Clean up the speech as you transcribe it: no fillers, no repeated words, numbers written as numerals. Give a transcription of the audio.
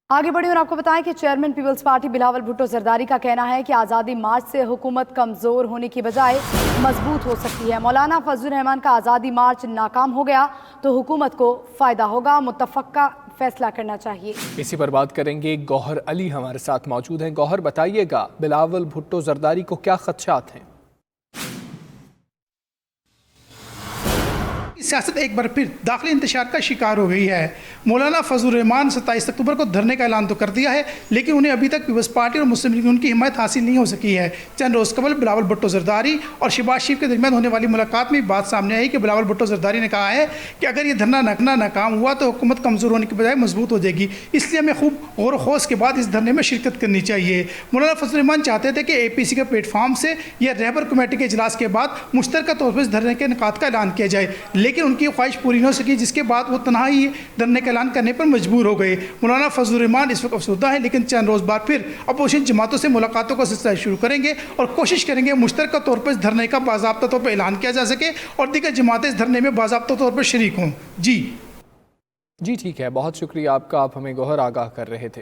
آگے بڑھی اور آپ کو بتائیں کہ chairman Peoples Party Bilawal Bhutto Zardari کا کہنا ہے کہ آزادی مارچ سے حکومت کمزور ہونے کی بجائے مضبوط ہو سکتی ہے۔ مولانا فضل الرحمان کا آزادی مارچ ناکام ہو گیا تو حکومت کو فائدہ ہوگا، متفقہ فیصلہ کرنا چاہیے۔ اسی پر بات کریں گے، گوہر علی ہمارے ساتھ موجود ہیں۔ گوہر، بتائیے گا بلاول بھٹو زرداری کو کیا خدشات ہیں؟ سیاست ایک بار پھر داخلی انتشار کا شکار ہو گئی ہے۔ مولانا فضل الرحمان 27 اکتوبر کو دھرنے کا اعلان تو کر دیا ہے، لیکن انہیں ابھی تک پیپلز پارٹی اور مسلم لیگ ان کی حمایت حاصل نہیں ہو سکی ہے۔ چند روز قبل بلاول بھٹو زرداری اور شہباز شریف کے درمیان ہونے والی ملاقات میں بات سامنے آئی کہ بلاول بھٹو زرداری نے کہا ہے کہ اگر یہ دھرنا ناکام ہوا تو حکومت کمزور ہونے کی بجائے مضبوط ہو جائے گی، اس لیے ہمیں خوب غور و خوض کے بعد اس دھرنے میں شرکت کرنی چاہیے۔ مولانا فضل الرحمان چاہتے تھے کہ اے پی سی کے پلیٹ فارم سے یا رہبر کمیٹی کے اجلاس کے بعد مشترکہ طور پر اس دھرنے کے انعقاد کا اعلان کیا جائے، لیکن ان کی خواہش پوری نہ ہو سکی، جس کے بعد وہ تنہا ہی دھرنے کا اعلان کرنے پر مجبور ہو گئے۔ مولانا فضل الرحمان اس وقت افسردہ ہیں، لیکن چند روز بعد پھر اپوزیشن جماعتوں سے ملاقاتوں کا سلسلہ شروع کریں گے اور کوشش کریں گے مشترکہ طور پر اس دھرنے کا باضابطہ طور پر اعلان کیا جا سکے اور دیگر جماعتیں اس دھرنے میں باضابطہ طور پر شریک ہوں۔ جی ٹھیک ہے، بہت شکریہ آپ کا، آپ ہمیں گوہر آگاہ کر رہے تھے۔